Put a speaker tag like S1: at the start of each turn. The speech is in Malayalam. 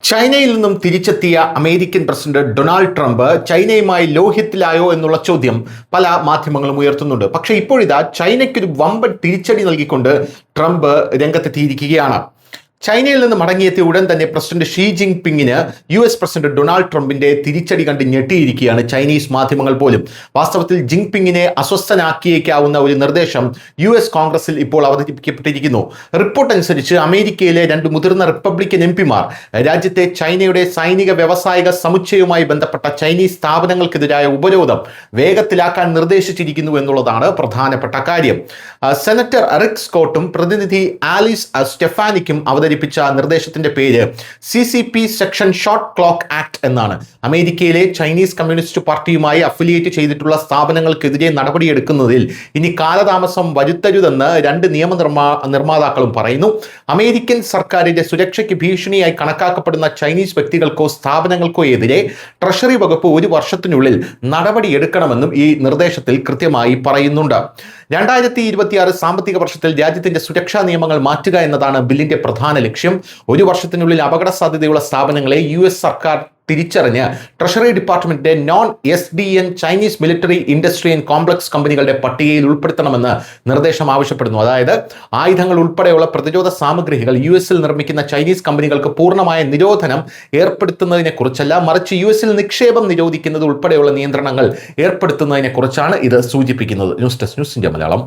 S1: ചൈനയിൽ നിന്നും തിരിച്ചെത്തിയ അമേരിക്കൻ പ്രസിഡന്റ് ഡൊണാൾഡ് ട്രംപ് ചൈനയുമായി ലോഹ്യത്തിലായോ എന്നുള്ള ചോദ്യം പല മാധ്യമങ്ങളും ഉയർത്തുന്നുണ്ട്. പക്ഷേ ഇപ്പോഴിതാ ചൈനയ്ക്കൊരു വമ്പൻ തിരിച്ചടി നൽകിക്കൊണ്ട് ട്രംപ് രംഗത്തെത്തിയിരിക്കുകയാണ്. ചൈനയിൽ നിന്ന് മടങ്ങിയെത്തിയ ഉടൻ തന്നെ പ്രസിഡന്റ് ഷീ ജിങ് പിങ്ങിന് US പ്രസിഡന്റ് ഡൊണാൾഡ് ട്രംപിന്റെ തിരിച്ചടി കണ്ട് ഞെട്ടിയിരിക്കുകയാണ് ചൈനീസ് മാധ്യമങ്ങൾ പോലും. വാസ്തവത്തിൽ ജിങ് പിങ്ങിനെ അസ്വസ്ഥനാക്കിയേക്കാവുന്ന ഒരു നിർദ്ദേശം US കോൺഗ്രസിൽ ഇപ്പോൾ അവതരിപ്പിക്കപ്പെട്ടിരിക്കുന്നു. റിപ്പോർട്ട് അനുസരിച്ച് അമേരിക്കയിലെ 2 മുതിർന്ന റിപ്പബ്ലിക്കൻ എംപിമാർ രാജ്യത്തെ ചൈനയുടെ സൈനിക വ്യാവസായിക സമുച്ചയവുമായി ബന്ധപ്പെട്ട ചൈനീസ് സ്ഥാപനങ്ങൾക്കെതിരായ ഉപരോധം വേഗത്തിലാക്കാൻ നിർദ്ദേശിച്ചിരിക്കുന്നു എന്നുള്ളതാണ് പ്രധാനപ്പെട്ട കാര്യം. സെനറ്റർ റിക് സ്കോട്ടും പ്രതിനിധി ആലിസ് സ്റ്റെഫാനിക്കും അവതരിപ്പിച്ച നിർദ്ദേശത്തിന്റെ പേര് CCP section short clock act എന്നാണ്. അമേരിക്കയിലെ ചൈനീസ് കമ്മ്യൂണിസ്റ്റ് പാർട്ടിയുമായി അഫിലിയേറ്റ് ചെയ്തിട്ടുള്ള സ്ഥാപനങ്ങൾക്കെതിരെ നടപടിയെടുക്കുന്നതിൽ ഇനി കാലതാമസം വരുത്തരുതെന്ന് 2 നിർമ്മാതാക്കളും പറയുന്നു. അമേരിക്കൻ സർക്കാരിന്റെ സുരക്ഷയ്ക്ക് ഭീഷണിയായി കണക്കാക്കപ്പെടുന്ന ചൈനീസ് വ്യക്തികൾക്കോ സ്ഥാപനങ്ങൾക്കോ എതിരെ ട്രഷറി വകുപ്പ് 1 വർഷത്തിനുള്ളിൽ നടപടിയെടുക്കണമെന്നും ഈ നിർദ്ദേശത്തിൽ കൃത്യമായി പറയുന്നുണ്ട്. 2026 സാമ്പത്തിക വർഷത്തിൽ രാജ്യത്തിന്റെ സുരക്ഷാ നിയമങ്ങൾ മാറ്റുക എന്നതാണ് ബില്ലിന്റെ പ്രധാന ലക്ഷ്യം. 1 വർഷത്തിനുള്ളിൽ അപകട സാധ്യതയുള്ള സ്ഥാപനങ്ങളെ US സർക്കാർ തിരിച്ചറിഞ്ഞ് ട്രഷറി ഡിപ്പാർട്ട്മെന്റിന്റെ non-SDN Chinese military industry and complex കമ്പനികളുടെ പട്ടികയിൽ ഉൾപ്പെടുത്തണമെന്ന് നിർദ്ദേശം ആവശ്യപ്പെടുന്നു. അതായത് ആയുധങ്ങൾ ഉൾപ്പെടെയുള്ള പ്രതിരോധ സാമഗ്രികൾ US-ൽ നിർമ്മിക്കുന്ന ചൈനീസ് കമ്പനികൾക്ക് പൂർണ്ണമായ നിരോധനം ഏർപ്പെടുത്തുന്നതിനെ കുറിച്ചല്ല, മറിച്ച് US-ൽ നിക്ഷേപം നിരോധിക്കുന്നത് ഉൾപ്പെടെയുള്ള നിയന്ത്രണങ്ങൾ ഏർപ്പെടുത്തുന്നതിനെ കുറിച്ചാണ് ഇത് സൂചിപ്പിക്കുന്നത്. News desk news India Malayalam.